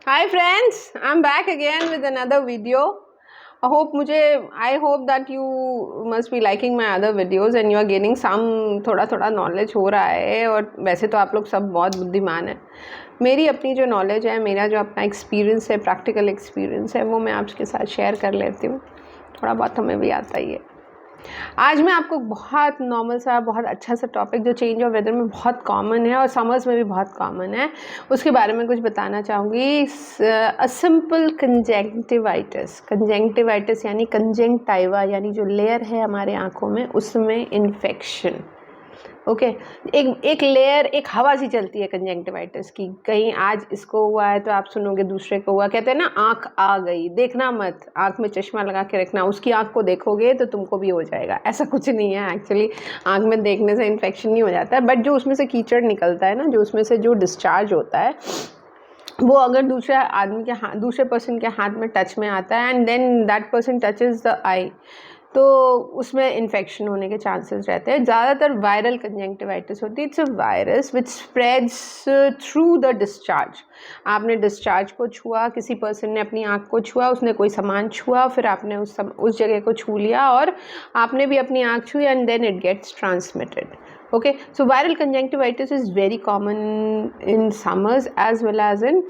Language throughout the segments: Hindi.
Hi friends, I'm back again with another video. I hope that you must be liking my other videos and you are gaining some थोड़ा knowledge हो रहा है। और वैसे तो आप लोग सब बहुत बुद्धिमान हैं। मेरी अपनी जो नॉलेज है, मेरा जो अपना एक्सपीरियंस है, प्रैक्टिकल एक्सपीरियंस है, वो मैं आपके साथ शेयर कर लेती हूँ। थोड़ा बहुत हमें भी आता ही है। आज मैं आपको बहुत नॉर्मल सा, बहुत अच्छा सा टॉपिक जो चेंज ऑफ वेदर में बहुत कॉमन है और समर्स में भी बहुत कॉमन है, उसके बारे में कुछ बताना चाहूँगी। अ सिंपल कंजंक्टिवाइटिस यानी कंजंक्टाइवा यानी जो लेयर है हमारे आँखों में, उसमें इन्फेक्शन। ओके एक लेयर, एक हवा सी चलती है कंजंक्टिवाइटिस की। कहीं आज इसको हुआ है तो आप सुनोगे दूसरे को हुआ। कहते हैं ना, आँख आ गई, देखना मत, आँख में चश्मा लगा के रखना, उसकी आँख को देखोगे तो तुमको भी हो जाएगा। ऐसा कुछ नहीं है एक्चुअली। आँख में देखने से इन्फेक्शन नहीं हो जाता है, बट जो उसमें से कीचड़ निकलता है ना, जो उसमें से जो डिस्चार्ज होता है, वो अगर दूसरे आदमी के हाथ, दूसरे पर्सन के हाथ में टच में आता है and then that person touches the eye, तो उसमें इन्फेक्शन होने के चांसेस रहते हैं। ज़्यादातर वायरल कंजंक्टिवाइटिस होती है। It's a virus which spreads through the discharge. आपने डिस्चार्ज को छुआ, किसी पर्सन ने अपनी आँख को छुआ, उसने कोई सामान छुआ, फिर आपने उस जगह को छू लिया और आपने भी अपनी आँख छुई and then it gets transmitted. Okay, so viral conjunctivitis is very common in summers as well as in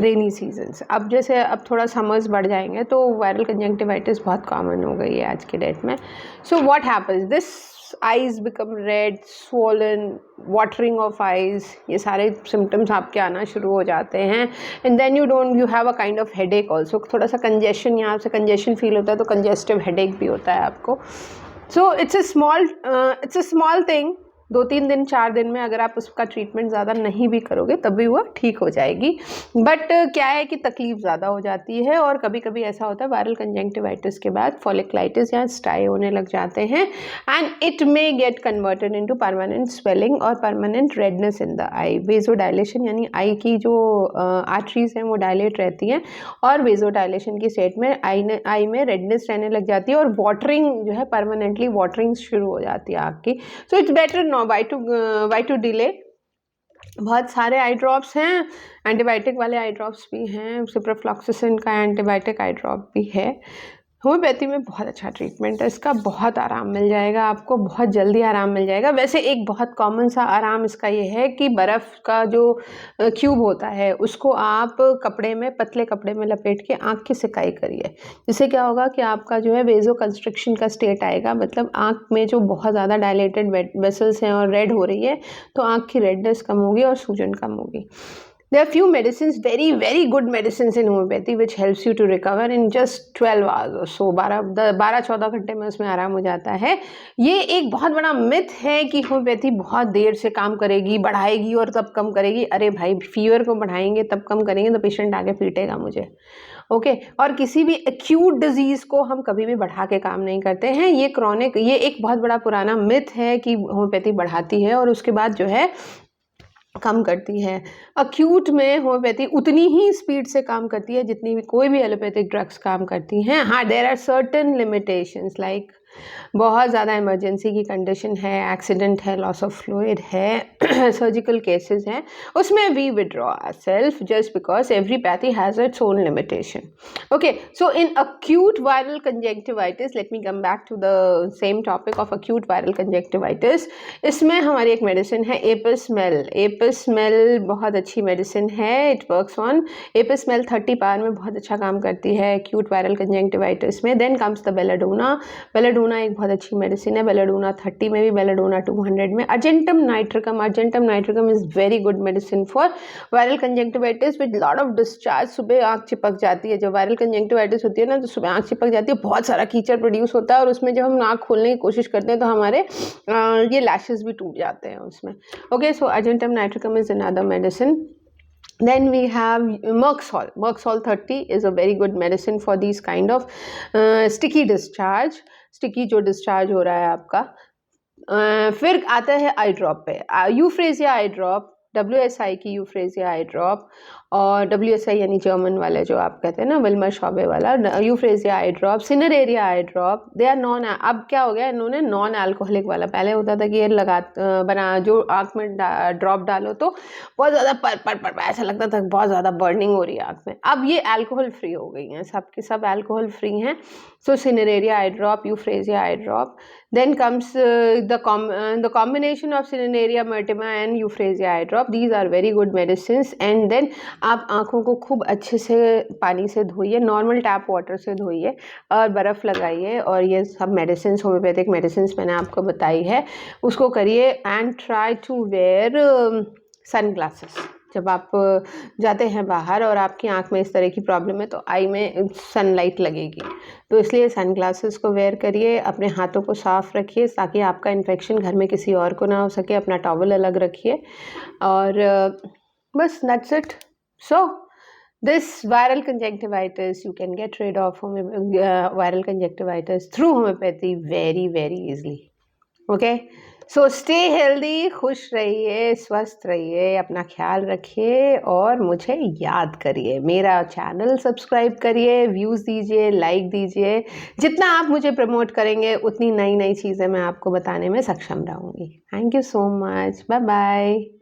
rainy seasons. अब जैसे अब थोड़ा summers बढ़ जाएंगे तो viral conjunctivitis बहुत common हो गई है आज के डेट में. So what happens? This eyes become red, swollen, watering of eyes, ये सारे symptoms आपके आना शुरू हो जाते हैं. And then you have a kind of headache also. थोड़ा सा congestion, यहाँ से congestion feel होता है तो congestive headache भी होता है आपको. So it's a small thing. 2-3 दिन 4 दिन में अगर आप उसका ट्रीटमेंट ज़्यादा नहीं भी करोगे तब भी वो ठीक हो जाएगी। बट क्या है कि तकलीफ़ ज़्यादा हो जाती है और कभी कभी ऐसा होता है वायरल कंजंक्टिवाइटिस के बाद फॉलिकुलाइटिस या स्टाई होने लग जाते हैं and it may get converted into permanent swelling और permanent redness in the eye. Vasodilation यानी आई की जो आर्टरीज हैं वो डायलेट रहती हैं और वेजोडाइलेशन की स्टेट में आई में रेडनेस रहने लग जाती है और वाटरिंग जो है, परमानेंटली वाटरिंग शुरू हो जाती है आँख की। So it's better why to delay. बहुत सारे आई ड्रॉप्स हैं, एंटीबायोटिक वाले आई ड्रॉप्स भी हैं, सिप्रोफ्लॉक्सासिन का एंटीबायोटिक आई ड्रॉप भी है। होम्योपैथी में बहुत अच्छा ट्रीटमेंट है इसका, बहुत आराम मिल जाएगा आपको, बहुत जल्दी आराम मिल जाएगा। वैसे एक बहुत कॉमन सा आराम इसका ये है कि बर्फ़ का जो क्यूब होता है उसको आप कपड़े में, पतले कपड़े में लपेट के आँख की सिकाई करिए। जिससे क्या होगा कि आपका जो है वेजो कंस्ट्रिक्शन का स्टेट आएगा, मतलब आँख में जो बहुत ज़्यादा डायलेटेड वेसल्स हैं और रेड हो रही है तो आँख की रेडनेस कम होगी और सूजन कम होगी। There are few medicines, very good medicines in homeopathy which helps you to recover in just 12 hours or so. 12-14 घंटे में उसमें आराम हो जाता है। ये एक बहुत बड़ा मिथ है कि होम्योपैथी बहुत देर से काम करेगी, बढ़ाएगी और तब कम करेगी। अरे भाई, फीवर को बढ़ाएंगे तब कम करेंगे तो पेशेंट आगे पीटेगा मुझे। ओके और किसी भी एक्यूट डिजीज़ को हम कभी भी बढ़ा के काम नहीं करते हैं। ये क्रॉनिक, ये एक बहुत बड़ा पुराना मिथ है कि होम्योपैथी बढ़ाती है और उसके बाद जो है कम करती है। अक्यूट में होम्योपैथी उतनी ही स्पीड से काम करती है जितनी भी कोई भी एलोपैथिक ड्रग्स काम करती हैं। हाँ, there are certain limitations, like बहुत ज़्यादा इमरजेंसी की कंडीशन है, एक्सीडेंट है, लॉस ऑफ फ्लूइड है, सर्जिकल केसेस हैं, उसमें we withdraw ourselves just because every pathy has its own limitation. Okay, so in acute viral conjunctivitis, let me come back to the same topic of acute viral conjunctivitis. इसमें हमारी एक मेडिसिन है एपिसमेल. एपिसमेल बहुत अच्छी मेडिसिन है. इट वर्क्स ऑन एपिसमेल 30 पावर में बहुत अच्छा काम करती है एक्यूट वायरल कंजंक्टिवाइटिस में. Then comes the belladonna. Belladonna एक बहुत अच्छी मेडिसिन है. बेलाडोना 30 में भी, बेलाडोना 200 में. Argentum nitricum is very good medicine for viral conjunctivitis with lot of discharge. सुबह आँख चिपक जाती है, जब वायरल कंजंक्टिवाइटिस होती है ना तो सुबह आँख चिपक जाती है, बहुत सारा कीचड़ प्रोड्यूस होता है और उसमें जब हम आँख खोलने की कोशिश करते हैं तो हमारे ये लैशेस भी टूट जाते हैं उसमें. Okay, so argentum nitricum is another medicine. Then we have Merxol. Merxol 30 is a very good medicine for these kind of sticky discharge. Sticky जो discharge हो रहा है आपका. फिर आता है आई ड्रॉप पे, यूफ्रेजिया आई ड्रॉप, WSI की यूफ्रेजिया आई ड्रॉप और WSI यानी जर्मन वाले जो आप कहते हैं ना, विल्मर शॉबे वाला, Euphrasia eye drop, Cineraria eye drop, they are known. अब क्या हो गया, इन्होंने नॉन अल्कोहलिक वाला, पहले होता था कि ये बना जो आँख में ड्रॉप डालो तो बहुत ज़्यादा पर ऐसा लगता था बहुत ज़्यादा बर्निंग हो रही है आँख में। अब ये अल्कोहल फ्री हो गई हैं, सब की सब अल्कोहल फ्री हैं। So Cineraria eye drop, Euphrasia eye drop, then comes the combination of Cineraria martima and Euphrasia eye drop. These are very good medicines. And then आप आँखों को खूब अच्छे से पानी से धोइए, नॉर्मल टैप वाटर से धोइए और बर्फ़ लगाइए, और ये सब मेडिसिन, होम्योपैथिक मेडिसिन मैंने आपको बताई है, उसको करिए। And try to wear sunglasses. जब आप जाते हैं बाहर और आपकी आँख में इस तरह की प्रॉब्लम है तो आई में सनलाइट लगेगी, तो इसलिए सन ग्लासेस को वेयर करिए। अपने हाथों को साफ़ रखिए ताकि आपका इन्फेक्शन घर में किसी और को ना हो सके। अपना टॉवल अलग रखिए और बस that's it. So this viral conjunctivitis, you can get rid of viral conjunctivitis through homeopathy very easily. Okay, so stay healthy, खुश रहिए, स्वस्थ रहिए, अपना ख्याल रखिए और मुझे याद करिए। मेरा चैनल सब्सक्राइब करिए, व्यूज़ दीजिए, लाइक दीजिए। जितना आप मुझे प्रमोट करेंगे उतनी नई नई चीज़ें मैं आपको बताने में सक्षम रहूँगी। Thank you so much, bye bye.